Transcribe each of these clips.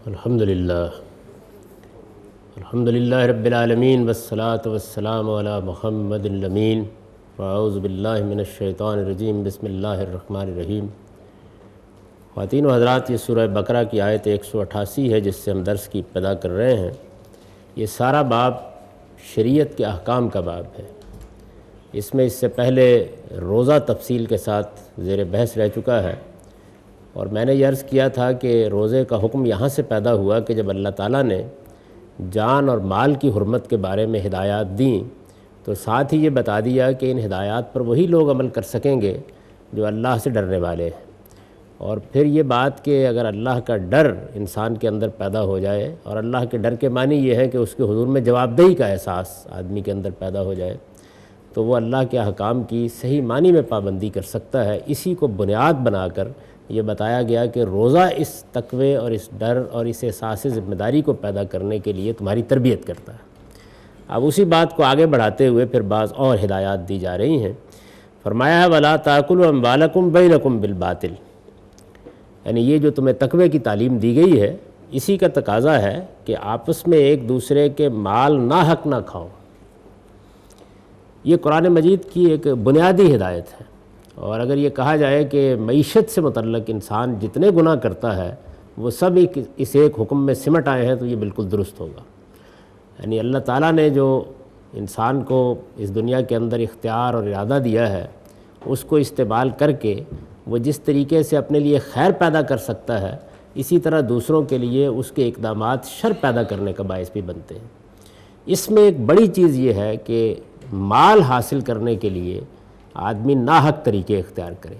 الحمدللہ رب العالمین والصلاة والسلام علی محمد الامین اعوذ باللہ من الشیطان الرجیم بسم اللہ الرحمن الرحیم۔ خواتین و حضرات، یہ سورہ بقرہ کی آیت 188 ہے جس سے ہم درس کی ابتدا کر رہے ہیں۔ یہ سارا باب شریعت کے احکام کا باب ہے۔ اس میں اس سے پہلے روزہ تفصیل کے ساتھ زیر بحث رہ چکا ہے، اور میں نے یہ عرض کیا تھا کہ روزے کا حکم یہاں سے پیدا ہوا کہ جب اللہ تعالیٰ نے جان اور مال کی حرمت کے بارے میں ہدایات دیں تو ساتھ ہی یہ بتا دیا کہ ان ہدایات پر وہی لوگ عمل کر سکیں گے جو اللہ سے ڈرنے والے ہیں۔ اور پھر یہ بات کہ اگر اللہ کا ڈر انسان کے اندر پیدا ہو جائے، اور اللہ کے ڈر کے معنی یہ ہے کہ اس کے حضور میں جواب دہی کا احساس آدمی کے اندر پیدا ہو جائے، تو وہ اللہ کے احکام کی صحیح معنی میں پابندی کر سکتا ہے۔ اسی کو بنیاد بنا کر یہ بتایا گیا کہ روزہ اس تقوی اور اس ڈر اور اس احساس ذمہ داری کو پیدا کرنے کے لیے تمہاری تربیت کرتا ہے۔ اب اسی بات کو آگے بڑھاتے ہوئے پھر بعض اور ہدایات دی جا رہی ہیں۔ فرمایا ہے وَلَا تَأْكُلُوا أَمْوَالَكُمْ بَيْنَكُمْ بِالْبَاطِلِ، یعنی یہ جو تمہیں تقوی کی تعلیم دی گئی ہے، اسی کا تقاضا ہے کہ آپس میں ایک دوسرے کے مال ناحق نہ کھاؤ۔ یہ قرآن مجید کی ایک بنیادی ہدایت ہے، اور اگر یہ کہا جائے کہ معیشت سے متعلق انسان جتنے گناہ کرتا ہے وہ سب اس ایک حکم میں سمٹ آئے ہیں، تو یہ بالکل درست ہوگا۔ یعنی اللہ تعالیٰ نے جو انسان کو اس دنیا کے اندر اختیار اور ارادہ دیا ہے، اس کو استعمال کر کے وہ جس طریقے سے اپنے لیے خیر پیدا کر سکتا ہے، اسی طرح دوسروں کے لیے اس کے اقدامات شر پیدا کرنے کا باعث بھی بنتے ہیں۔ اس میں ایک بڑی چیز یہ ہے کہ مال حاصل کرنے کے لیے آدمی ناحق طریقے اختیار کرے۔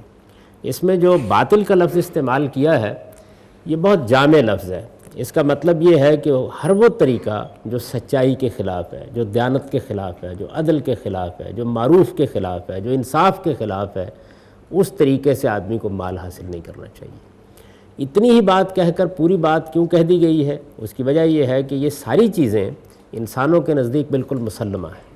اس میں جو باطل کا لفظ استعمال کیا ہے یہ بہت جامع لفظ ہے۔ اس کا مطلب یہ ہے کہ ہر وہ طریقہ جو سچائی کے خلاف ہے، جو دیانت کے خلاف ہے، جو عدل کے خلاف ہے، جو معروف کے خلاف ہے، جو انصاف کے خلاف ہے، اس طریقے سے آدمی کو مال حاصل نہیں کرنا چاہیے۔ اتنی ہی بات کہہ کر پوری بات کیوں کہہ دی گئی ہے؟ اس کی وجہ یہ ہے کہ یہ ساری چیزیں انسانوں کے نزدیک بالکل مسلمہ ہیں۔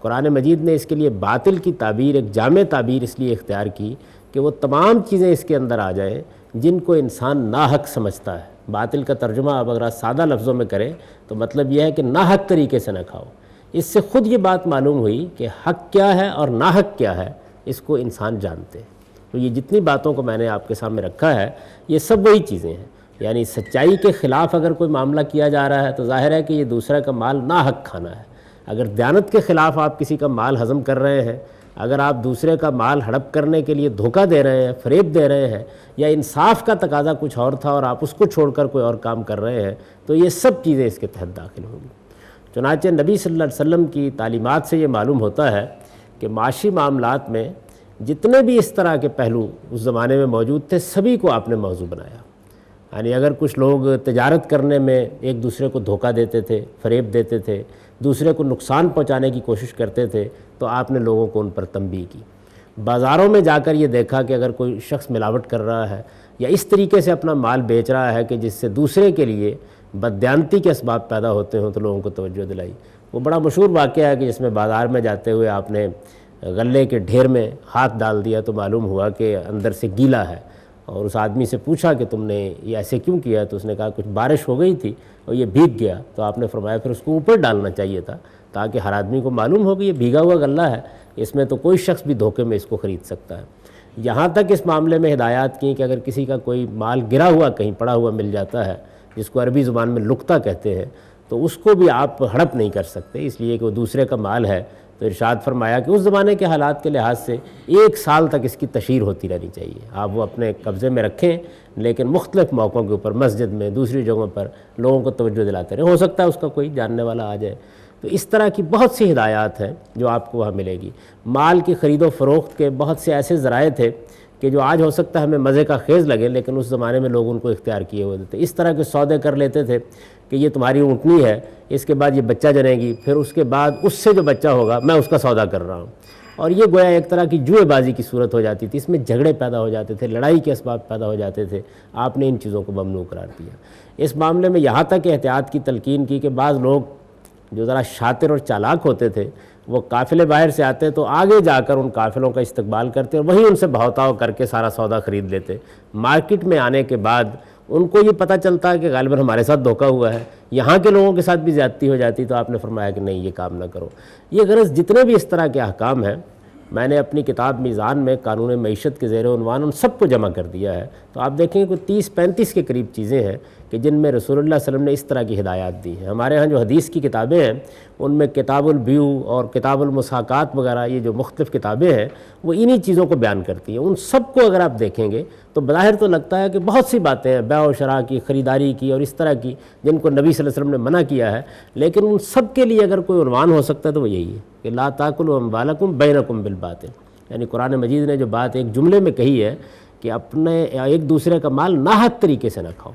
قرآن مجید نے اس کے لیے باطل کی تعبیر، ایک جامع تعبیر اس لیے اختیار کی کہ وہ تمام چیزیں اس کے اندر آ جائیں جن کو انسان ناحق سمجھتا ہے۔ باطل کا ترجمہ اب اگر سادہ لفظوں میں کریں تو مطلب یہ ہے کہ ناحق طریقے سے نہ کھاؤ۔ اس سے خود یہ بات معلوم ہوئی کہ حق کیا ہے اور ناحق کیا ہے، اس کو انسان جانتے ہیں۔ تو یہ جتنی باتوں کو میں نے آپ کے سامنے رکھا ہے یہ سب وہی چیزیں ہیں۔ یعنی سچائی کے خلاف اگر کوئی معاملہ کیا جا رہا ہے تو ظاہر ہے کہ یہ دوسرے کا مال ناحق کھانا ہے۔ اگر دیانت کے خلاف آپ کسی کا مال ہضم کر رہے ہیں، اگر آپ دوسرے کا مال ہڑپ کرنے کے لیے دھوکہ دے رہے ہیں، فریب دے رہے ہیں، یا انصاف کا تقاضا کچھ اور تھا اور آپ اس کو چھوڑ کر کوئی اور کام کر رہے ہیں، تو یہ سب چیزیں اس کے تحت داخل ہوں گی۔ چنانچہ نبی صلی اللہ علیہ وسلم کی تعلیمات سے یہ معلوم ہوتا ہے کہ معاشی معاملات میں جتنے بھی اس طرح کے پہلو اس زمانے میں موجود تھے، سبھی کو آپ نے موضوع بنایا۔ یعنی اگر کچھ لوگ تجارت کرنے میں ایک دوسرے کو دھوکہ دیتے تھے، فریب دیتے تھے، دوسرے کو نقصان پہنچانے کی کوشش کرتے تھے، تو آپ نے لوگوں کو ان پر تنبیہ کی۔ بازاروں میں جا کر یہ دیکھا کہ اگر کوئی شخص ملاوٹ کر رہا ہے یا اس طریقے سے اپنا مال بیچ رہا ہے کہ جس سے دوسرے کے لیے بددیانتی کے اسباب پیدا ہوتے ہوں، تو لوگوں کو توجہ دلائی۔ وہ بڑا مشہور واقعہ ہے کہ جس میں بازار میں جاتے ہوئے آپ نے غلے کے ڈھیر میں ہاتھ ڈال دیا تو معلوم ہوا کہ اندر سے گیلا ہے، اور اس آدمی سے پوچھا کہ تم نے یہ ایسے کیوں کیا؟ تو اس نے کہا کچھ بارش ہو گئی تھی اور یہ بھیگ گیا۔ تو آپ نے فرمایا پھر اس کو اوپر ڈالنا چاہیے تھا تاکہ ہر آدمی کو معلوم ہو کہ یہ بھیگا ہوا غلہ ہے، اس میں تو کوئی شخص بھی دھوکے میں اس کو خرید سکتا ہے۔ یہاں تک اس معاملے میں ہدایات کی کہ اگر کسی کا کوئی مال گرا ہوا کہیں پڑا ہوا مل جاتا ہے، جس کو عربی زبان میں لقطہ کہتے ہیں، تو اس کو بھی آپ ہڑپ نہیں کر سکتے، اس لیے کہ وہ دوسرے کا مال ہے۔ تو ارشاد فرمایا کہ اس زمانے کے حالات کے لحاظ سے 1 سال تک اس کی تشہیر ہوتی رہنی چاہیے۔ آپ وہ اپنے قبضے میں رکھیں، لیکن مختلف موقعوں کے اوپر مسجد میں، دوسری جگہوں پر لوگوں کو توجہ دلاتے رہیں، ہو سکتا ہے اس کا کوئی جاننے والا آ جائے۔ تو اس طرح کی بہت سی ہدایات ہیں جو آپ کو وہاں ملے گی۔ مال کی خرید و فروخت کے بہت سے ایسے ذرائع تھے کہ جو آج ہو سکتا ہے ہمیں مزے کا خیز لگے، لیکن اس زمانے میں لوگ ان کو اختیار کیے ہوئے تھے۔ اس طرح کے سودے کر لیتے تھے کہ یہ تمہاری اونٹنی ہے، اس کے بعد یہ بچہ جنے گی، پھر اس کے بعد اس سے جو بچہ ہوگا میں اس کا سودا کر رہا ہوں، اور یہ گویا ایک طرح کی جوئے بازی کی صورت ہو جاتی تھی۔ اس میں جھگڑے پیدا ہو جاتے تھے، لڑائی کے اسباب پیدا ہو جاتے تھے۔ آپ نے ان چیزوں کو ممنوع قرار دیا۔ اس معاملے میں یہاں تک احتیاط کی تلقین کی کہ بعض لوگ جو ذرا شاطر اور چالاک ہوتے تھے، وہ قافلے باہر سے آتے تو آگے جا کر ان قافلوں کا استقبال کرتے اور وہیں ان سے بہتاؤ کر کے سارا سودا خرید لیتے۔ مارکیٹ میں آنے کے بعد ان کو یہ پتہ چلتا ہے کہ غالباً ہمارے ساتھ دھوکہ ہوا ہے، یہاں کے لوگوں کے ساتھ بھی زیادتی ہو جاتی، تو آپ نے فرمایا کہ نہیں یہ کام نہ کرو۔ یہ غرض جتنے بھی اس طرح کے احکام ہیں، میں نے اپنی کتاب میزان میں قانون معیشت کے زیر عنوان ان سب کو جمع کر دیا ہے، تو آپ دیکھیں کہ 30-35 کے قریب چیزیں ہیں کہ جن میں رسول اللہ صلی اللہ علیہ وسلم نے اس طرح کی ہدایات دی ہیں۔ ہمارے ہاں جو حدیث کی کتابیں ہیں ان میں کتاب البیع اور کتاب المساقات وغیرہ، یہ جو مختلف کتابیں ہیں وہ انہی چیزوں کو بیان کرتی ہیں۔ ان سب کو اگر آپ دیکھیں گے تو بظاہر تو لگتا ہے کہ بہت سی باتیں ہیں بیع و شراء کی، خریداری کی اور اس طرح کی، جن کو نبی صلی اللہ علیہ وسلم نے منع کیا ہے، لیکن ان سب کے لیے اگر کوئی عنوان ہو سکتا ہے تو وہ یہی ہے کہ لا تاکلوا اموالکم بینکم بالباطل، یعنی قرآن مجید نے جو بات ایک جملے میں کہی ہے کہ اپنے ایک دوسرے کا مال ناحق طریقے سے نہ کھاؤ۔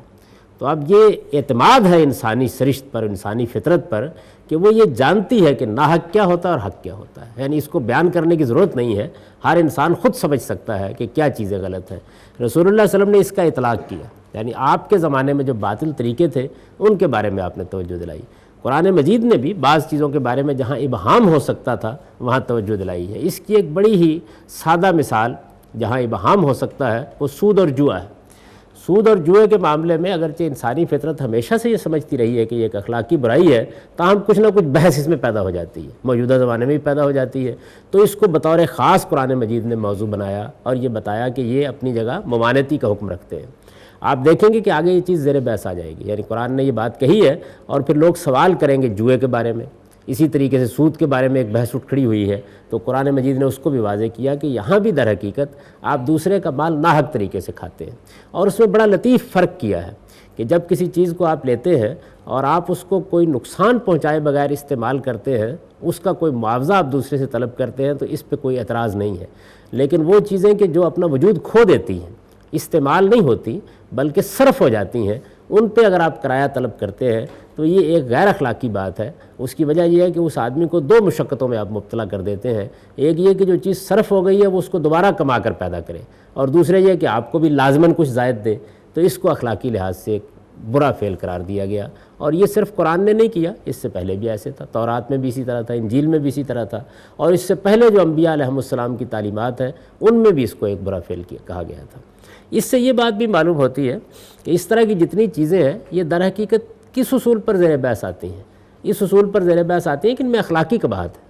تو اب یہ اعتماد ہے انسانی سرشت پر، انسانی فطرت پر، کہ وہ یہ جانتی ہے کہ ناحق کیا ہوتا ہے اور حق کیا ہوتا ہے، یعنی اس کو بیان کرنے کی ضرورت نہیں ہے، ہر انسان خود سمجھ سکتا ہے کہ کیا چیزیں غلط ہیں۔ رسول اللہ صلی اللہ علیہ وسلم نے اس کا اطلاق کیا، یعنی آپ کے زمانے میں جو باطل طریقے تھے ان کے بارے میں آپ نے توجہ دلائی۔ قرآن مجید نے بھی بعض چیزوں کے بارے میں جہاں ابہام ہو سکتا تھا وہاں توجہ دلائی ہے۔ اس کی ایک بڑی ہی سادہ مثال جہاں ابہام ہو سکتا ہے وہ سود اور جوا ہے۔ سود اور جوئے کے معاملے میں اگرچہ انسانی فطرت ہمیشہ سے یہ سمجھتی رہی ہے کہ یہ ایک اخلاقی برائی ہے، تاہم کچھ نہ کچھ بحث اس میں پیدا ہو جاتی ہے، موجودہ زمانے میں بھی پیدا ہو جاتی ہے، تو اس کو بطور خاص قرآن مجید نے موضوع بنایا اور یہ بتایا کہ یہ اپنی جگہ ممانعتی کا حکم رکھتے ہیں۔ آپ دیکھیں گے کہ آگے یہ چیز زیر بحث آ جائے گی، یعنی قرآن نے یہ بات کہی ہے اور پھر لوگ سوال کریں گے جوئے کے بارے میں، اسی طریقے سے سود کے بارے میں ایک بحث اٹھ کھڑی ہوئی ہے، تو قرآن مجید نے اس کو بھی واضح کیا کہ یہاں بھی در حقیقت آپ دوسرے کا مال ناحق طریقے سے کھاتے ہیں، اور اس میں بڑا لطیف فرق کیا ہے کہ جب کسی چیز کو آپ لیتے ہیں اور آپ اس کو کوئی نقصان پہنچائے بغیر استعمال کرتے ہیں، اس کا کوئی معاوضہ آپ دوسرے سے طلب کرتے ہیں تو اس پہ کوئی اعتراض نہیں ہے، لیکن وہ چیزیں کہ جو اپنا وجود کھو دیتی ہیں، استعمال نہیں ہوتی بلکہ صرف ہو جاتی ہیں، ان پہ اگر آپ کرایہ طلب کرتے ہیں تو یہ ایک غیر اخلاقی بات ہے۔ اس کی وجہ یہ ہے کہ اس آدمی کو دو مشقتوں میں آپ مبتلا کر دیتے ہیں، ایک یہ کہ جو چیز صرف ہو گئی ہے وہ اس کو دوبارہ کما کر پیدا کرے، اور دوسرے یہ کہ آپ کو بھی لازماً کچھ زائد دے، تو اس کو اخلاقی لحاظ سے ایک برا فعل قرار دیا گیا۔ اور یہ صرف قرآن نے نہیں کیا، اس سے پہلے بھی ایسے تھا، تورات میں بھی اسی طرح تھا، انجیل میں بھی اسی طرح تھا، اور اس سے پہلے جو انبیاء علیہم السلام کی تعلیمات ہیں ان میں بھی اس کو ایک برا فعل کہا گیا تھا۔ اس سے یہ بات بھی معلوم ہوتی ہے کہ اس طرح کی جتنی چیزیں ہیں یہ در حقیقت کس اصول پر زیر بحث آتی ہیں؟ اس اصول پر زیر بحث آتی ہیں کہ ان میں اخلاقی قباحت ہے،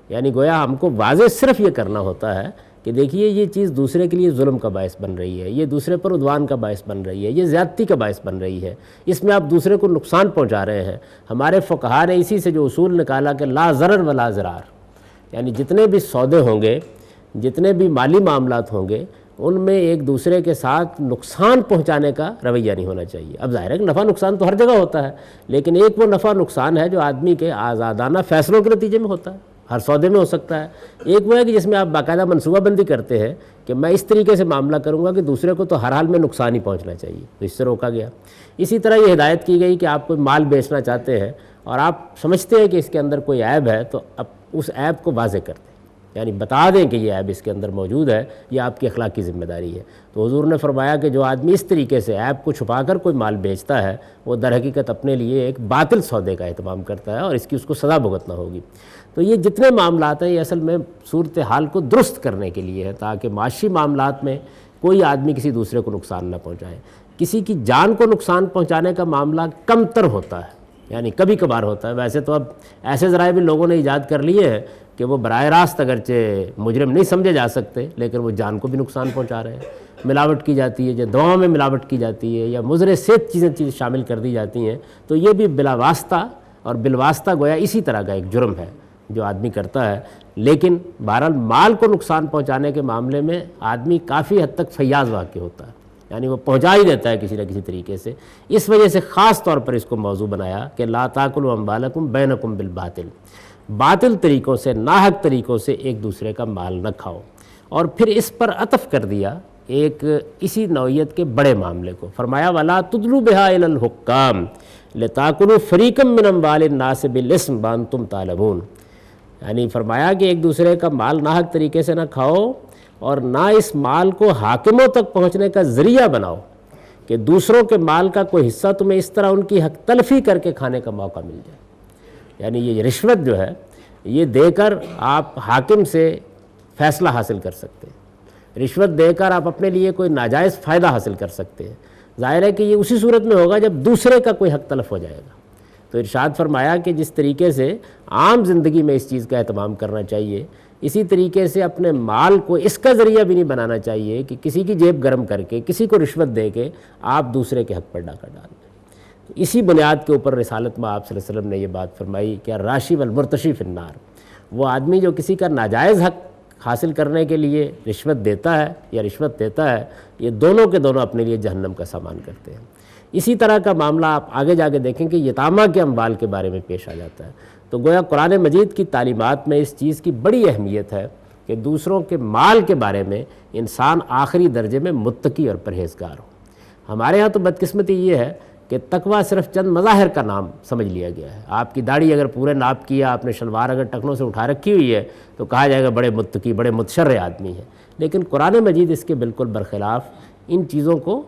یعنی گویا ہم کو واضح صرف یہ کرنا ہوتا ہے کہ دیکھیے یہ چیز دوسرے کے لیے ظلم کا باعث بن رہی ہے، یہ دوسرے پر عدوان کا باعث بن رہی ہے، یہ زیادتی کا باعث بن رہی ہے، اس میں آپ دوسرے کو نقصان پہنچا رہے ہیں۔ ہمارے فقہاء نے اسی سے جو اصول نکالا کہ لا ضرر ولا ضرار، یعنی جتنے بھی سودے ہوں گے، جتنے بھی مالی معاملات ہوں گے، ان میں ایک دوسرے کے ساتھ نقصان پہنچانے کا رویہ نہیں ہونا چاہیے۔ اب ظاہر ہے کہ نفع نقصان تو ہر جگہ ہوتا ہے، لیکن ایک وہ نفع نقصان ہے جو آدمی کے آزادانہ فیصلوں کے نتیجے میں ہوتا ہے، ہر سودے میں ہو سکتا ہے۔ ایک وہ ہے کہ جس میں آپ باقاعدہ منصوبہ بندی کرتے ہیں کہ میں اس طریقے سے معاملہ کروں گا کہ دوسرے کو تو ہر حال میں نقصان ہی پہنچنا چاہیے، تو اس سے روکا گیا۔ اسی طرح یہ ہدایت کی گئی کہ آپ کوئی مال بیچنا چاہتے ہیں اور آپ سمجھتے ہیں کہ اس کے اندر کوئی عیب ہے تو اب اس عیب کو واضح کر دیں، یعنی بتا دیں کہ یہ عیب اس کے اندر موجود ہے، یہ آپ کی اخلاقی ذمہ داری ہے۔ تو حضور نے فرمایا کہ جو آدمی اس طریقے سے عیب کو چھپا کر کوئی مال بیچتا ہے وہ در حقیقت اپنے لیے ایک باطل سودے کا اہتمام کرتا ہے اور اس کی اس کو سزا بھگتنا ہوگی۔ تو یہ جتنے معاملات ہیں یہ اصل میں صورتحال کو درست کرنے کے لیے ہے، تاکہ معاشی معاملات میں کوئی آدمی کسی دوسرے کو نقصان نہ پہنچائے۔ کسی کی جان کو نقصان پہنچانے کا معاملہ کم تر ہوتا ہے، یعنی کبھی کبھار ہوتا ہے۔ ویسے تو اب ایسے ذرائع بھی لوگوں نے ایجاد کر لیے ہیں کہ وہ براہ راست اگرچہ مجرم نہیں سمجھے جا سکتے لیکن وہ جان کو بھی نقصان پہنچا رہے ہیں۔ ملاوٹ کی جاتی ہے، جو دواؤں میں ملاوٹ کی جاتی ہے یا مضر صحت چیزیں شامل کر دی جاتی ہیں، تو یہ بھی بلا واسطہ اور بالواسطہ گویا اسی طرح کا ایک جرم ہے جو آدمی کرتا ہے۔ لیکن بہرحال مال کو نقصان پہنچانے کے معاملے میں آدمی کافی حد تک فیاض واقع ہوتا ہے، یعنی وہ پہنچا ہی دیتا ہے کسی نہ کسی طریقے سے۔ اس وجہ سے خاص طور پر اس کو موضوع بنایا کہ لا تاکلوا اموالکم بینکم بالباطل، باطل طریقوں سے، ناحق طریقوں سے ایک دوسرے کا مال نہ کھاؤ۔ اور پھر اس پر عطف کر دیا ایک اسی نوعیت کے بڑے معاملے کو، فرمایا وَلَا تُدْلُوا بِهَا إِلَى الْحُكَّامِ لِتَأْكُلُوا فَرِيقًا مِّنْ أَمْوَالِ النَّاسِ بِالْإِثْمِ وَأَنْتُمْ تَعْلَمُونَ، یعنی فرمایا کہ ایک دوسرے کا مال ناحق طریقے سے نہ کھاؤ اور نہ اس مال کو حاکموں تک پہنچنے کا ذریعہ بناؤ کہ دوسروں کے مال کا کوئی حصہ تمہیں اس طرح ان کی حق تلفی کر کے کھانے کا موقع مل جائے۔ یعنی یہ رشوت جو ہے یہ دے کر آپ حاکم سے فیصلہ حاصل کر سکتے ہیں، رشوت دے کر آپ اپنے لیے کوئی ناجائز فائدہ حاصل کر سکتے ہیں، ظاہر ہے کہ یہ اسی صورت میں ہوگا جب دوسرے کا کوئی حق تلف ہو جائے گا۔ تو ارشاد فرمایا کہ جس طریقے سے عام زندگی میں اس چیز کا اہتمام کرنا چاہیے، اسی طریقے سے اپنے مال کو اس کا ذریعہ بھی نہیں بنانا چاہیے کہ کسی کی جیب گرم کر کے، کسی کو رشوت دے کے آپ دوسرے کے حق پر ڈاکہ ڈال دیں۔ تو اسی بنیاد کے اوپر رسالت میں آپ صلی اللہ علیہ وسلم نے یہ بات فرمائی کہ الراشی والمرتشی فی النار، وہ آدمی جو کسی کا ناجائز حق حاصل کرنے کے لیے رشوت دیتا ہے یا رشوت دیتا ہے، یہ دونوں کے دونوں اپنے لیے جہنم کا سامان کرتے ہیں۔ اسی طرح کا معاملہ آپ آگے جا کے دیکھیں کہ یتامہ کے اموال کے بارے میں پیش آ جاتا ہے۔ تو گویا قرآن مجید کی تعلیمات میں اس چیز کی بڑی اہمیت ہے کہ دوسروں کے مال کے بارے میں انسان آخری درجے میں متقی اور پرہیزگار ہو۔ ہمارے ہاں تو بدقسمتی یہ ہے کہ تقویٰ صرف چند مظاہر کا نام سمجھ لیا گیا ہے۔ آپ کی داڑھی اگر پورے ناپ کی ہے، آپ نے شلوار اگر ٹکنوں سے اٹھا رکھی ہوئی ہے تو کہا جائے گا بڑے متقی، بڑے متشرع آدمی ہے۔ لیکن قرآن مجید اس کے بالکل برخلاف ان چیزوں کو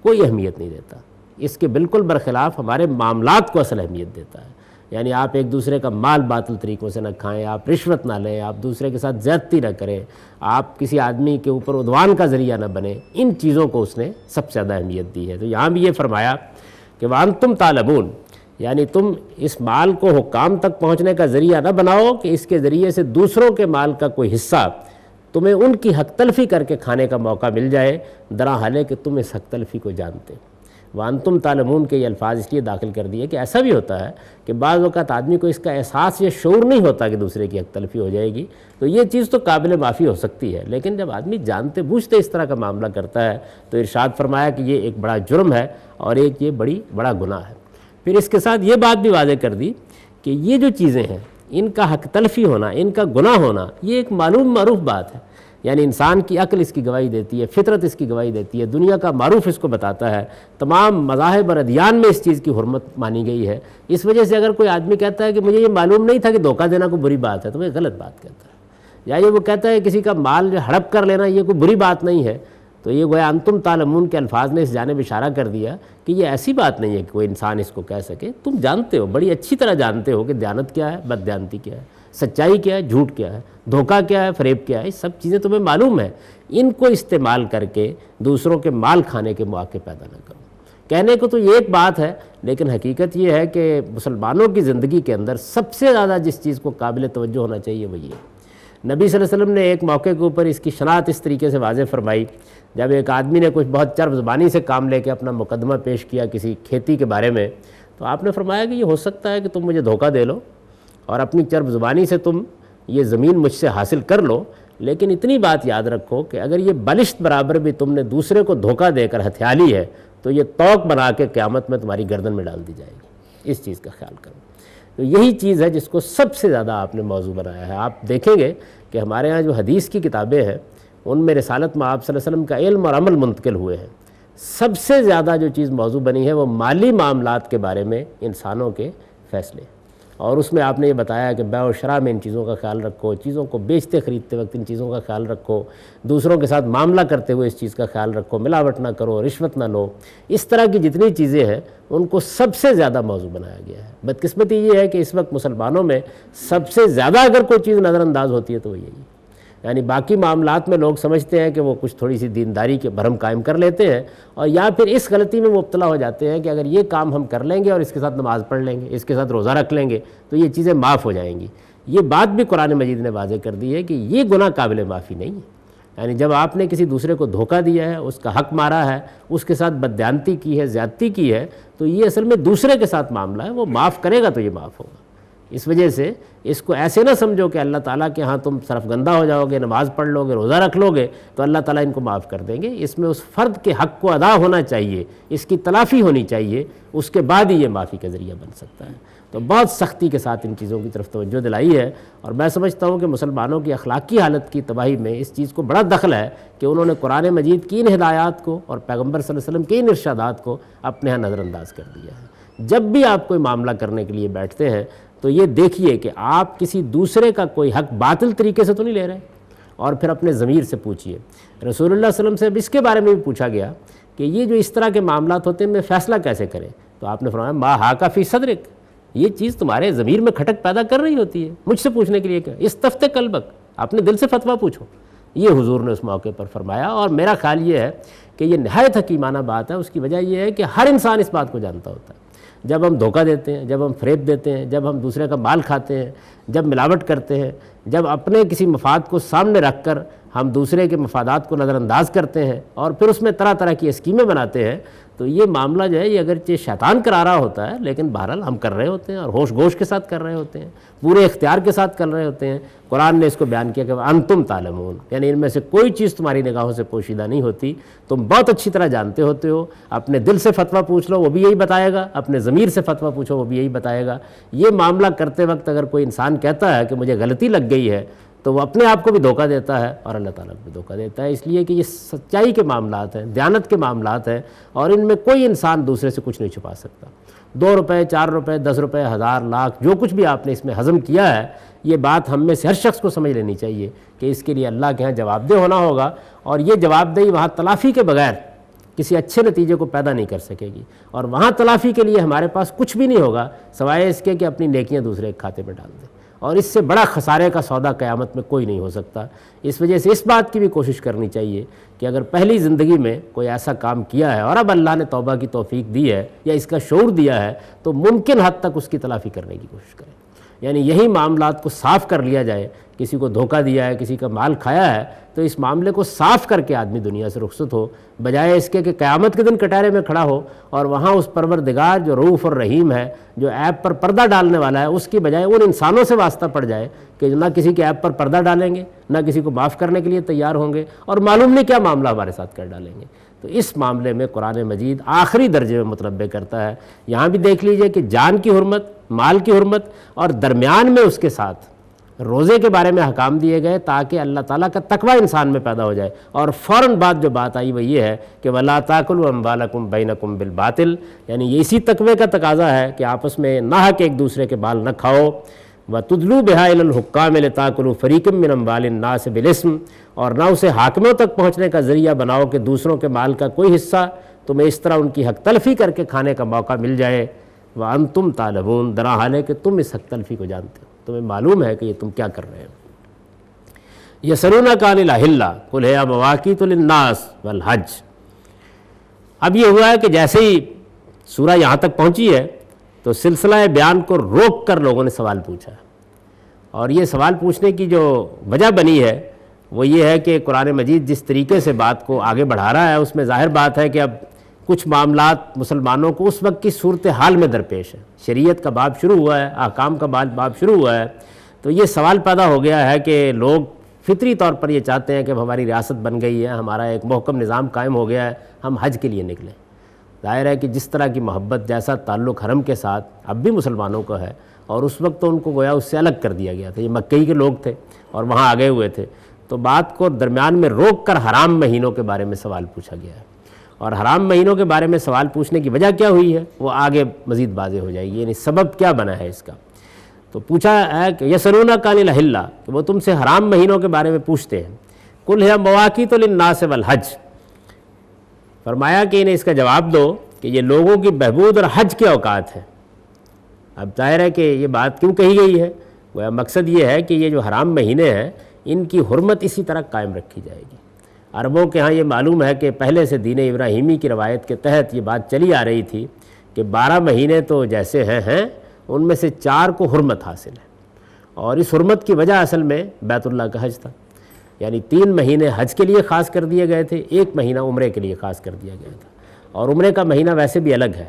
کوئی اہمیت نہیں دیتا، اس کے بالکل برخلاف ہمارے معاملات کو اصل اہمیت دیتا ہے۔ یعنی آپ ایک دوسرے کا مال باطل طریقوں سے نہ کھائیں، آپ رشوت نہ لیں، آپ دوسرے کے ساتھ زیادتی نہ کریں، آپ کسی آدمی کے اوپر عدوان کا ذریعہ نہ بنیں، ان چیزوں کو اس نے سب سے زیادہ اہمیت دی ہے۔ تو یہاں بھی یہ فرمایا کہ وَأَنْتُمْ تَعْلَمُونَ، یعنی تم اس مال کو حکام تک پہنچنے کا ذریعہ نہ بناؤ کہ اس کے ذریعے سے دوسروں کے مال کا کوئی حصہ تمہیں ان کی حق تلفی کر کے کھانے کا موقع مل جائے، درا حال ہے کہ تم اس حق تلفی کو جانتے ہو۔ وَأَنْتُمْ تَعْلَمُونَ کے یہ الفاظ اس لیے داخل کر دیے کہ ایسا بھی ہوتا ہے کہ بعض اوقات آدمی کو اس کا احساس یا شعور نہیں ہوتا کہ دوسرے کی حق تلفی ہو جائے گی، تو یہ چیز تو قابل معافی ہو سکتی ہے، لیکن جب آدمی جانتے بوجھتے اس طرح کا معاملہ کرتا ہے تو ارشاد فرمایا کہ یہ ایک بڑا جرم ہے اور ایک یہ بڑا گناہ ہے۔ پھر اس کے ساتھ یہ بات بھی واضح کر دی کہ یہ جو چیزیں ہیں ان کا حق تلفی ہونا، ان کا گناہ ہونا، یہ ایک معروف بات ہے۔ یعنی انسان کی عقل اس کی گواہی دیتی ہے، فطرت اس کی گواہی دیتی ہے، دنیا کا معروف اس کو بتاتا ہے، تمام مذاہب اور ادیان میں اس چیز کی حرمت مانی گئی ہے۔ اس وجہ سے اگر کوئی آدمی کہتا ہے کہ مجھے یہ معلوم نہیں تھا کہ دھوکہ دینا کوئی بری بات ہے تو وہ غلط بات کہتا ہے، یا یہ وہ کہتا ہے کسی کا مال ہڑپ کر لینا یہ کوئی بری بات نہیں ہے، تو یہ گویا انتم تعلمون کے الفاظ نے اس جانب اشارہ کر دیا کہ یہ ایسی بات نہیں ہے کہ کوئی انسان اس کو کہہ سکے۔ تم جانتے ہو، بڑی اچھی طرح جانتے ہو کہ دیانت کیا ہے، بددیانتی کیا ہے، سچائی کیا ہے، جھوٹ کیا ہے، دھوکہ کیا ہے، فریب کیا ہے، یہ سب چیزیں تمہیں معلوم ہیں۔ ان کو استعمال کر کے دوسروں کے مال کھانے کے مواقع پیدا نہ کرو۔ کہنے کو تو یہ ایک بات ہے، لیکن حقیقت یہ ہے کہ مسلمانوں کی زندگی کے اندر سب سے زیادہ جس چیز کو قابل توجہ ہونا چاہیے وہ یہ ہے۔ نبی صلی اللہ علیہ وسلم نے ایک موقع کے اوپر اس کی شناخت اس طریقے سے واضح فرمائی، جب ایک آدمی نے کچھ بہت چرب زبانی سے کام لے کے اپنا مقدمہ پیش کیا کسی کھیتی کے بارے میں، تو آپ نے فرمایا کہ یہ ہو سکتا ہے کہ تم مجھے دھوکہ دے لو اور اپنی چرب زبانی سے تم یہ زمین مجھ سے حاصل کر لو، لیکن اتنی بات یاد رکھو کہ اگر یہ بلشت برابر بھی تم نے دوسرے کو دھوکہ دے کر ہتھیا لی ہے تو یہ توق بنا کے قیامت میں تمہاری گردن میں ڈال دی جائے گی۔ اس چیز کا خیال کرو۔ تو یہی چیز ہے جس کو سب سے زیادہ آپ نے موضوع بنایا ہے۔ آپ دیکھیں گے کہ ہمارے ہاں جو حدیث کی کتابیں ہیں ان میں رسالت میں آپ صلی اللہ علیہ وسلم کا علم اور عمل منتقل ہوئے ہیں، سب سے زیادہ جو چیز موضوع بنی ہے وہ مالی معاملات کے بارے میں انسانوں کے فیصلے، اور اس میں آپ نے یہ بتایا کہ بیع و شراء میں ان چیزوں کا خیال رکھو، چیزوں کو بیچتے خریدتے وقت ان چیزوں کا خیال رکھو، دوسروں کے ساتھ معاملہ کرتے ہوئے اس چیز کا خیال رکھو، ملاوٹ نہ کرو، رشوت نہ لو، اس طرح کی جتنی چیزیں ہیں ان کو سب سے زیادہ موضوع بنایا گیا ہے۔ بدقسمتی یہ ہے کہ اس وقت مسلمانوں میں سب سے زیادہ اگر کوئی چیز نظر انداز ہوتی ہے تو وہ یہی، یعنی باقی معاملات میں لوگ سمجھتے ہیں کہ وہ کچھ تھوڑی سی دینداری کے بھرم قائم کر لیتے ہیں، اور یا پھر اس غلطی میں مبتلا ہو جاتے ہیں کہ اگر یہ کام ہم کر لیں گے اور اس کے ساتھ نماز پڑھ لیں گے، اس کے ساتھ روزہ رکھ لیں گے تو یہ چیزیں معاف ہو جائیں گی۔ یہ بات بھی قرآن مجید نے واضح کر دی ہے کہ یہ گناہ قابل معافی نہیں ہے۔ یعنی جب آپ نے کسی دوسرے کو دھوکہ دیا ہے، اس کا حق مارا ہے، اس کے ساتھ بددیانتی کی ہے، زیادتی کی ہے، تو یہ اصل میں دوسرے کے ساتھ معاملہ ہے، وہ معاف کرے گا تو یہ معاف ہوگا۔ اس وجہ سے اس کو ایسے نہ سمجھو کہ اللہ تعالیٰ کے ہاں تم صرف گندہ ہو جاؤ گے، نماز پڑھ لو گے، روزہ رکھ لو گے تو اللہ تعالیٰ ان کو معاف کر دیں گے۔ اس میں اس فرد کے حق کو ادا ہونا چاہیے، اس کی تلافی ہونی چاہیے، اس کے بعد ہی یہ معافی کا ذریعہ بن سکتا ہے۔ تو بہت سختی کے ساتھ ان چیزوں کی طرف توجہ دلائی ہے، اور میں سمجھتا ہوں کہ مسلمانوں کی اخلاقی حالت کی تباہی میں اس چیز کو بڑا دخل ہے کہ انہوں نے قرآن مجید کی ان ہدایات کو اور پیغمبر صلی اللہ علیہ وسلم کے ان ارشادات کو اپنے ہاں نظر انداز کر دیا ہے۔ جب بھی آپ کوئی معاملہ کرنے کے لیے بیٹھتے ہیں تو یہ دیکھیے کہ آپ کسی دوسرے کا کوئی حق باطل طریقے سے تو نہیں لے رہے، اور پھر اپنے ضمیر سے پوچھیے۔ رسول اللہ صلی اللہ علیہ وسلم سے اب اس کے بارے میں بھی پوچھا گیا کہ یہ جو اس طرح کے معاملات ہوتے ہیں میں فیصلہ کیسے کریں، تو آپ نے فرمایا ما حاک فی صدرک، یہ چیز تمہارے ضمیر میں کھٹک پیدا کر رہی ہوتی ہے، مجھ سے پوچھنے کے لیے کیا، استفت قلبک، اپنے دل سے فتویٰ پوچھو۔ یہ حضور نے اس موقع پر فرمایا، اور میرا خیال یہ ہے کہ یہ نہایت حکیمانہ بات ہے۔ اس کی وجہ یہ ہے کہ ہر انسان اس بات کو جانتا ہوتا ہے، جب ہم دھوکہ دیتے ہیں، جب ہم فریب دیتے ہیں، جب ہم دوسرے کا مال کھاتے ہیں، جب ملاوٹ کرتے ہیں، جب اپنے کسی مفاد کو سامنے رکھ کر ہم دوسرے کے مفادات کو نظر انداز کرتے ہیں اور پھر اس میں طرح طرح کی اسکیمیں بناتے ہیں، تو یہ معاملہ جو ہے یہ اگرچہ شیطان کرا رہا ہوتا ہے، لیکن بہرحال ہم کر رہے ہوتے ہیں اور ہوش گوش کے ساتھ کر رہے ہوتے ہیں، پورے اختیار کے ساتھ کر رہے ہوتے ہیں۔ قرآن نے اس کو بیان کیا کہ انتم تعلمون، یعنی ان میں سے کوئی چیز تمہاری نگاہوں سے پوشیدہ نہیں ہوتی، تم بہت اچھی طرح جانتے ہوتے ہو۔ اپنے دل سے فتویٰ پوچھ لو وہ بھی یہی بتائے گا، اپنے ضمیر سے فتویٰ پوچھو وہ بھی یہی بتائے گا۔ یہ معاملہ کرتے وقت اگر کوئی انسان کہتا ہے کہ مجھے غلطی لگ گئی ہے، تو وہ اپنے آپ کو بھی دھوکہ دیتا ہے اور اللہ تعالیٰ کو بھی دھوکہ دیتا ہے، اس لیے کہ یہ سچائی کے معاملات ہیں، دیانت کے معاملات ہیں، اور ان میں کوئی انسان دوسرے سے کچھ نہیں چھپا سکتا۔ 2 روپے، 4 روپے، 10 روپے، 1000، لاکھ، جو کچھ بھی آپ نے اس میں ہضم کیا ہے، یہ بات ہم میں سے ہر شخص کو سمجھ لینی چاہیے کہ اس کے لیے اللہ کے ہاں جواب دہ ہونا ہوگا، اور یہ جواب دہی وہاں تلافی کے بغیر کسی اچھے نتیجے کو پیدا نہیں کر سکے گی، اور وہاں تلافی کے لیے ہمارے پاس کچھ بھی نہیں ہوگا سوائے اس کے کہ اپنی نیکیاں دوسرے کے کھاتے میں ڈال دیں، اور اس سے بڑا خسارے کا سودا قیامت میں کوئی نہیں ہو سکتا۔ اس وجہ سے اس بات کی بھی کوشش کرنی چاہیے کہ اگر پہلی زندگی میں کوئی ایسا کام کیا ہے اور اب اللہ نے توبہ کی توفیق دی ہے یا اس کا شعور دیا ہے، تو ممکن حد تک اس کی تلافی کرنے کی کوشش کریں، یعنی یہی معاملات کو صاف کر لیا جائے۔ کسی کو دھوکہ دیا ہے، کسی کا مال کھایا ہے، تو اس معاملے کو صاف کر کے آدمی دنیا سے رخصت ہو، بجائے اس کے کہ قیامت کے دن کٹہرے میں کھڑا ہو اور وہاں اس پروردگار جو رؤوف اور رحیم ہے، جو عیب پر پردہ ڈالنے والا ہے، اس کی بجائے ان انسانوں سے واسطہ پڑ جائے کہ نہ کسی کے عیب پر پردہ ڈالیں گے، نہ کسی کو معاف کرنے کے لیے تیار ہوں گے، اور معلوم نہیں کیا معاملہ ہمارے ساتھ کر ڈالیں گے۔ تو اس معاملے میں قرآن مجید آخری درجے میں متنبہ کرتا ہے۔ یہاں بھی دیکھ لیجئے کہ جان کی حرمت، مال کی حرمت، اور درمیان میں اس کے ساتھ روزے کے بارے میں احکام دیے گئے تاکہ اللہ تعالیٰ کا تقوی انسان میں پیدا ہو جائے، اور فوراً بعد جو بات آئی وہ یہ ہے کہ وَلَا تَأْكُلُوا أَمْوَالَكُمْ بَيْنَكُمْ بِالْبَاطِلِ، یعنی یہ اسی تقوی کا تقاضا ہے کہ آپس میں ناحق ایک دوسرے کے بال نہ کھاؤ۔ وَتُدْلُوا بِهَا إِلَى الْحُكَّامِ لِتَأْكُلُوا فَرِيقًا مِّنْ أَمْوَالِ النَّاسِ بِالْإِثْمِ، اور نہ اسے حاکموں تک پہنچنے کا ذریعہ بناؤ کہ دوسروں کے مال کا کوئی حصہ تمہیں اس طرح ان کی حق تلفی کر کے کھانے کا موقع مل جائے۔ وَأَنْتُمْ تَعْلَمُونَ، درا حال ہے کہ تم اس حق تلفی کو جانتے ہو، تمہیں معلوم ہے کہ یہ تم کیا کر رہے ہو۔ یسألونک عن الأہلہ قل ہی مواقیت للناس والحج۔ اب یہ ہوا ہے کہ جیسے ہی سورہ یہاں تک پہنچی ہے تو سلسلہ بیان کو روک کر لوگوں نے سوال پوچھا، اور یہ سوال پوچھنے کی جو وجہ بنی ہے وہ یہ ہے کہ قرآن مجید جس طریقے سے بات کو آگے بڑھا رہا ہے اس میں ظاہر بات ہے کہ اب کچھ معاملات مسلمانوں کو اس وقت کی صورتحال میں درپیش ہے۔ شریعت کا باب شروع ہوا ہے، احکام کا باب شروع ہوا ہے، تو یہ سوال پیدا ہو گیا ہے کہ لوگ فطری طور پر یہ چاہتے ہیں کہ اب ہماری ریاست بن گئی ہے، ہمارا ایک محکم نظام قائم ہو گیا ہے، ہم حج کے لیے نکلیں۔ ظاہر ہے کہ جس طرح کی محبت، جیسا تعلق حرم کے ساتھ اب بھی مسلمانوں کا ہے، اور اس وقت تو ان کو گویا اس سے الگ کر دیا گیا تھا، یہ مکئی کے لوگ تھے اور وہاں آگے ہوئے تھے، تو بات کو درمیان میں روک کر حرام مہینوں کے بارے میں سوال پوچھا گیا ہے، اور حرام مہینوں کے بارے میں سوال پوچھنے کی وجہ کیا ہوئی ہے وہ آگے مزید واضح ہو جائے گی، یعنی سبب کیا بنا ہے اس کا۔ تو پوچھا ہے کہ یسألونک عن الأہلہ، کہ وہ تم سے حرام مہینوں کے بارے میں پوچھتے ہیں، قل ہی مواقیت للناس والحج، فرمایا کہ انہیں اس کا جواب دو کہ یہ لوگوں کی بہبود اور حج کے اوقات ہیں۔ اب ظاہر ہے کہ یہ بات کیوں کہی گئی ہے، وہ مقصد یہ ہے کہ یہ جو حرام مہینے ہیں ان کی حرمت اسی طرح قائم رکھی جائے گی۔ عربوں کے ہاں یہ معلوم ہے کہ پہلے سے دین ابراہیمی کی روایت کے تحت یہ بات چلی آ رہی تھی کہ 12 مہینے تو جیسے ہیں ان میں سے 4 کو حرمت حاصل ہے، اور اس حرمت کی وجہ اصل میں بیت اللہ کا حج تھا، یعنی 3 مہینے حج کے لیے خاص کر دیے گئے تھے، 1 مہینہ عمرے کے لیے خاص کر دیا گیا تھا، اور عمرے کا مہینہ ویسے بھی الگ ہے،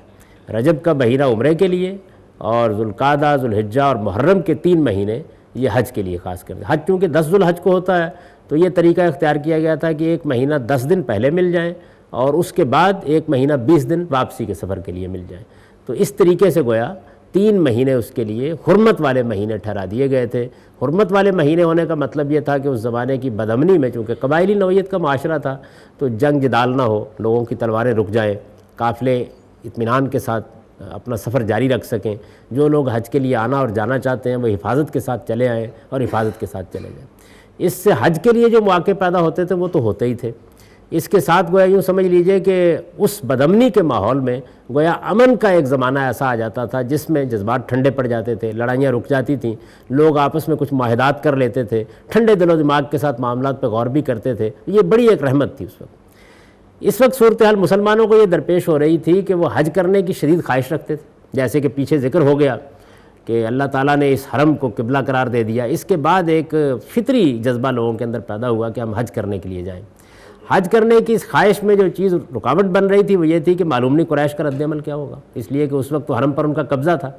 رجب کا مہینہ عمرے کے لیے، اور ذوالقعدہ، ذوالحجہ اور محرم کے 3 مہینے یہ حج کے لیے خاص کر دیا۔ حج چونکہ 10 ذوالحج کو ہوتا ہے تو یہ طریقہ اختیار کیا گیا تھا کہ 1 مہینہ 10 دن پہلے مل جائیں اور اس کے بعد 1 مہینہ 20 دن واپسی کے سفر کے لیے مل جائیں، تو اس طریقے سے گویا 3 مہینے اس کے لیے حرمت والے مہینے ٹھہرا دیے گئے تھے۔ حرمت والے مہینے ہونے کا مطلب یہ تھا کہ اس زمانے کی بدامنی میں، چونکہ قبائلی نوعیت کا معاشرہ تھا، تو جنگ جدال نہ ہو، لوگوں کی تلواریں رک جائیں، قافلے اطمینان کے ساتھ اپنا سفر جاری رکھ سکیں، جو لوگ حج کے لیے آنا اور جانا چاہتے ہیں وہ حفاظت کے ساتھ چلے آئیں اور حفاظت کے ساتھ چلے جائیں۔ اس سے حج کے لیے جو مواقع پیدا ہوتے تھے وہ تو ہوتے ہی تھے، اس کے ساتھ گویا یوں سمجھ لیجئے کہ اس بدامنی کے ماحول میں گویا امن کا ایک زمانہ ایسا آ جاتا تھا جس میں جذبات ٹھنڈے پڑ جاتے تھے، لڑائیاں رک جاتی تھیں، لوگ آپس میں کچھ معاہدات کر لیتے تھے، ٹھنڈے دل و دماغ کے ساتھ معاملات پہ غور بھی کرتے تھے۔ یہ بڑی ایک رحمت تھی اس وقت صورتحال مسلمانوں کو یہ درپیش ہو رہی تھی کہ وہ حج کرنے کی شدید خواہش رکھتے تھے، جیسے کہ پیچھے ذکر ہو گیا کہ اللہ تعالیٰ نے اس حرم کو قبلہ قرار دے دیا۔ اس کے بعد ایک فطری جذبہ لوگوں کے اندر پیدا ہوا کہ ہم حج کرنے کے لیے جائیں۔ حج کرنے کی اس خواہش میں جو چیز رکاوٹ بن رہی تھی وہ یہ تھی کہ معلوم نہیں قریش کا رد عمل کیا ہوگا، اس لیے کہ اس وقت تو حرم پر ان کا قبضہ تھا،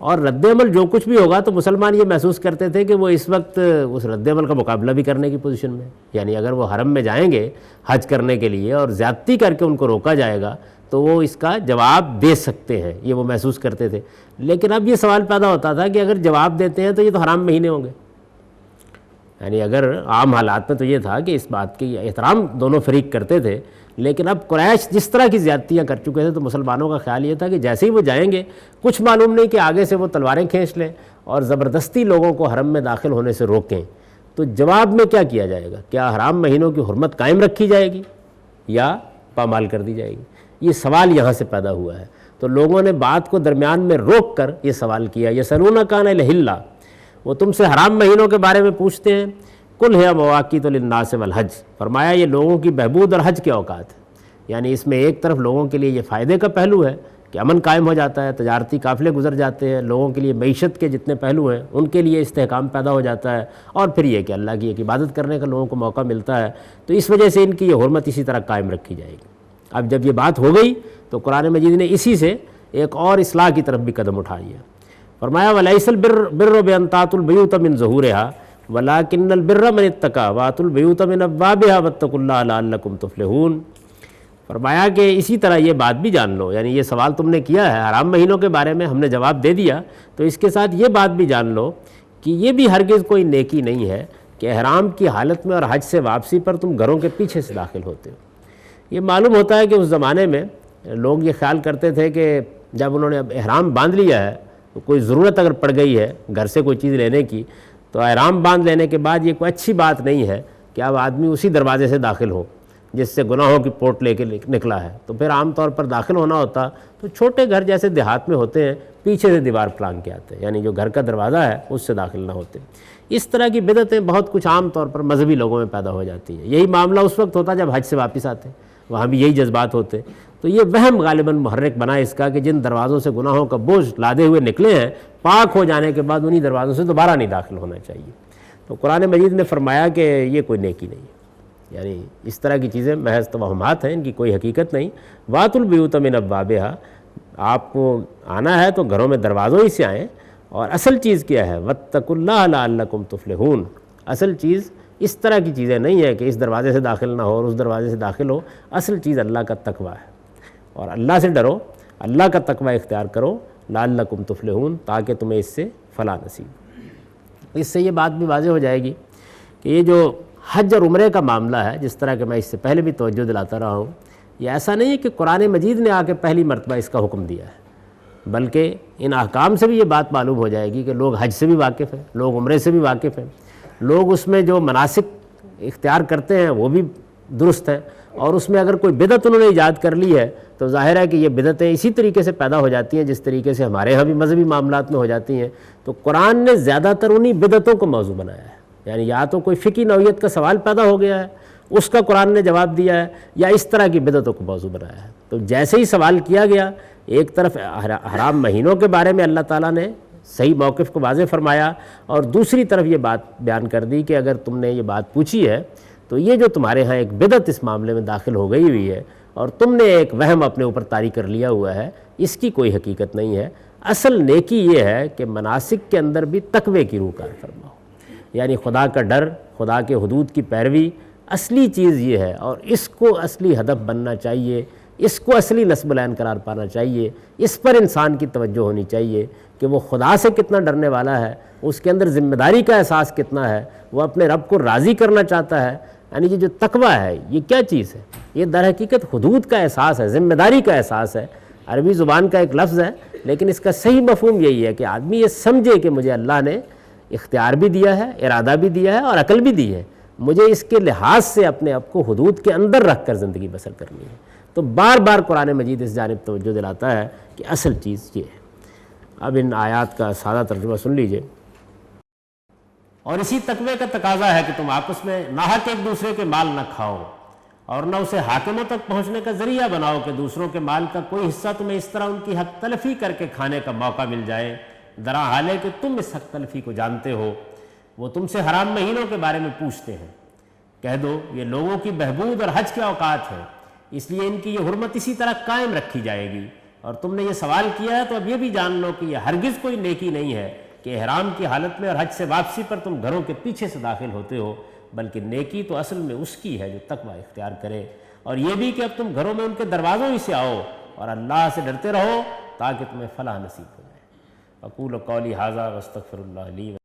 اور رد عمل جو کچھ بھی ہوگا تو مسلمان یہ محسوس کرتے تھے کہ وہ اس وقت اس رد عمل کا مقابلہ بھی کرنے کی پوزیشن میں، یعنی اگر وہ حرم میں جائیں گے حج کرنے کے لیے اور زیادتی کر کے ان کو روکا جائے گا تو وہ اس کا جواب دے سکتے ہیں، یہ وہ محسوس کرتے تھے۔ لیکن اب یہ سوال پیدا ہوتا تھا کہ اگر جواب دیتے ہیں تو یہ تو حرام مہینے ہوں گے، یعنی اگر عام حالات میں تو یہ تھا کہ اس بات کی احترام دونوں فریق کرتے تھے، لیکن اب قریش جس طرح کی زیادتیاں کر چکے تھے تو مسلمانوں کا خیال یہ تھا کہ جیسے ہی وہ جائیں گے کچھ معلوم نہیں کہ آگے سے وہ تلواریں کھینچ لیں اور زبردستی لوگوں کو حرم میں داخل ہونے سے روکیں، تو جواب میں کیا کیا جائے گا؟ کیا حرام مہینوں کی حرمت قائم رکھی جائے گی یا پامال کر دی جائے گی؟ یہ سوال یہاں سے پیدا ہوا ہے۔ تو لوگوں نے بات کو درمیان میں روک کر یہ سوال کیا، یسألونک عن الحلہ، وہ تم سے حرام مہینوں کے بارے میں پوچھتے ہیں، قل ہی مواقیت للناس والحج، فرمایا یہ لوگوں کی بہبود اور حج کے اوقات ہیں، یعنی اس میں ایک طرف لوگوں کے لیے یہ فائدے کا پہلو ہے کہ امن قائم ہو جاتا ہے، تجارتی قافلے گزر جاتے ہیں، لوگوں کے لیے معیشت کے جتنے پہلو ہیں ان کے لیے استحکام پیدا ہو جاتا ہے، اور پھر یہ کہ اللہ کی ایک عبادت کرنے کا لوگوں کو موقع ملتا ہے، تو اس وجہ سے ان کی یہ حرمت اسی طرح قائم رکھی جائے گی۔ اب جب یہ بات ہو گئی تو قرآن مجید نے اسی سے ایک اور اصلاح کی طرف بھی قدم اٹھا لیا، فرمایا وَلَيْسَ الْبِرُّ بِأَن تَأْتُوا الْبُيُوتَ مِن ظُهُورِهَا وَلَكِنَّ الْبِرَّ مَنِ اتَّقَىٰ وَآتُوا الْبُيُوتَ مِنْ أَبْوَابِهَا وَاتَّقُوا اللَّهَ لَعَلَّكُمْ تُفْلِحُونَ۔ فرمایا کہ اسی طرح یہ بات بھی جان لو، یعنی یہ سوال تم نے کیا ہے حرام مہینوں کے بارے میں، ہم نے جواب دے دیا، تو اس کے ساتھ یہ بات بھی جان لو کہ یہ بھی ہرگز کوئی نیکی نہیں ہے کہ احرام کی حالت میں اور حج سے واپسی پر تم گھروں کے پیچھے سے داخل ہوتے ہو۔ یہ معلوم ہوتا ہے کہ اس زمانے میں لوگ یہ خیال کرتے تھے کہ جب انہوں نے اب احرام باندھ لیا ہے تو کوئی ضرورت اگر پڑ گئی ہے گھر سے کوئی چیز لینے کی، تو احرام باندھ لینے کے بعد یہ کوئی اچھی بات نہیں ہے کہ اب آدمی اسی دروازے سے داخل ہو جس سے گناہوں کی پورٹ لے کے نکلا ہے۔ تو پھر عام طور پر داخل ہونا ہوتا تو چھوٹے گھر جیسے دیہات میں ہوتے ہیں پیچھے سے دیوار پلان کے آتے ہیں، یعنی جو گھر کا دروازہ ہے اس سے داخل نہ ہوتے۔ اس طرح کی بدعتیں بہت کچھ عام طور پر مذہبی لوگوں میں پیدا ہو جاتی ہیں۔ یہی معاملہ اس وقت ہوتا جب حج سے واپس آتے، وہاں بھی یہی جذبات ہوتے، تو یہ وہم غالباً محرک بنا اس کا کہ جن دروازوں سے گناہوں کا بوجھ لادے ہوئے نکلے ہیں پاک ہو جانے کے بعد انہی دروازوں سے دوبارہ نہیں داخل ہونا چاہیے۔ تو قرآن مجید نے فرمایا کہ یہ کوئی نیکی نہیں ہے، یعنی اس طرح کی چیزیں محض توہمات ہیں، ان کی کوئی حقیقت نہیں۔ وَاتُوا الْبُيُوتَ مِنْ أَبْوَابِهَا، آپ کو آنا ہے تو گھروں میں دروازوں ہی سے آئیں، اور اصل چیز کیا ہے وَاتَّقُوا اللَّهَ لَعَلَّكُمْ تُفْلِحُونَ، اصل چیز اس طرح کی چیزیں نہیں ہے کہ اس دروازے سے داخل نہ ہو اور اس دروازے سے داخل ہو، اصل چیز اللہ کا تقوی ہے، اور اللہ سے ڈرو، اللہ کا تقوی اختیار کرو، لعلکم تفلحون، تاکہ تمہیں اس سے فلاح نصیب۔ اس سے یہ بات بھی واضح ہو جائے گی کہ یہ جو حج اور عمرے کا معاملہ ہے، جس طرح کہ میں اس سے پہلے بھی توجہ دلاتا رہا ہوں، یہ ایسا نہیں ہے کہ قرآن مجید نے آ کے پہلی مرتبہ اس کا حکم دیا ہے، بلکہ ان احکام سے بھی یہ بات معلوم ہو جائے گی کہ لوگ حج سے بھی واقف ہیں، لوگ عمرے سے بھی واقف ہیں، لوگ اس میں جو مناسک اختیار کرتے ہیں وہ بھی درست ہے، اور اس میں اگر کوئی بدعت انہوں نے ایجاد کر لی ہے تو ظاہر ہے کہ یہ بدعتیں اسی طریقے سے پیدا ہو جاتی ہیں جس طریقے سے ہمارے ہاں بھی مذہبی معاملات میں ہو جاتی ہیں۔ تو قرآن نے زیادہ تر انہی بدعتوں کو موضوع بنایا ہے، یعنی یا تو کوئی فقہی نوعیت کا سوال پیدا ہو گیا ہے اس کا قرآن نے جواب دیا ہے، یا اس طرح کی بدعتوں کو موضوع بنایا ہے۔ تو جیسے ہی سوال کیا گیا، ایک طرف حرام مہینوں کے بارے میں اللہ تعالیٰ نے صحیح موقف کو واضح فرمایا، اور دوسری طرف یہ بات بیان کر دی کہ اگر تم نے یہ بات پوچھی ہے تو یہ جو تمہارے ہاں ایک بدعت اس معاملے میں داخل ہو گئی ہوئی ہے اور تم نے ایک وہم اپنے اوپر طاری کر لیا ہوا ہے، اس کی کوئی حقیقت نہیں ہے۔ اصل نیکی یہ ہے کہ مناسک کے اندر بھی تقوی کی روح کار فرماؤ، یعنی خدا کا ڈر، خدا کے حدود کی پیروی اصلی چیز یہ ہے، اور اس کو اصلی ہدف بننا چاہیے، اس کو اصلی نصب العین قرار پانا چاہیے، اس پر انسان کی توجہ ہونی چاہیے کہ وہ خدا سے کتنا ڈرنے والا ہے، اس کے اندر ذمہ داری کا احساس کتنا ہے، وہ اپنے رب کو راضی کرنا چاہتا ہے۔ یعنی یہ جو تقوی ہے یہ کیا چیز ہے؟ یہ در حقیقت حدود کا احساس ہے، ذمہ داری کا احساس ہے۔ عربی زبان کا ایک لفظ ہے لیکن اس کا صحیح مفہوم یہی ہے کہ آدمی یہ سمجھے کہ مجھے اللہ نے اختیار بھی دیا ہے، ارادہ بھی دیا ہے اور عقل بھی دی ہے، مجھے اس کے لحاظ سے اپنے آپ کو حدود کے اندر رکھ کر زندگی بسر کرنی ہے۔ تو بار بار قرآن مجید اس جانب توجہ دلاتا ہے کہ اصل چیز یہ ہے۔ اب ان آیات کا سادہ ترجمہ سن لیجئے۔ اور اسی تقوی کا تقاضا ہے کہ تم آپس میں ناحق ایک دوسرے کے مال نہ کھاؤ اور نہ اسے حاکموں تک پہنچنے کا ذریعہ بناؤ کہ دوسروں کے مال کا کوئی حصہ تمہیں اس طرح ان کی حق تلفی کر کے کھانے کا موقع مل جائے، درا حال ہے کہ تم اس حق تلفی کو جانتے ہو۔ وہ تم سے حرام مہینوں کے بارے میں پوچھتے ہیں، کہہ دو یہ لوگوں کی بہبود اور حج کے اوقات ہیں، اس لیے ان کی یہ حرمت اسی طرح قائم رکھی جائے گی۔ اور تم نے یہ سوال کیا ہے تو اب یہ بھی جان لو کہ یہ ہرگز کوئی نیکی نہیں ہے کہ احرام کی حالت میں اور حج سے واپسی پر تم گھروں کے پیچھے سے داخل ہوتے ہو، بلکہ نیکی تو اصل میں اس کی ہے جو تقوی اختیار کرے۔ اور یہ بھی کہ اب تم گھروں میں ان کے دروازوں ہی سے آؤ اور اللہ سے ڈرتے رہو تاکہ تمہیں فلاح نصیب ہو جائے۔ اقول قولی ھذا واستغفر اللہ لی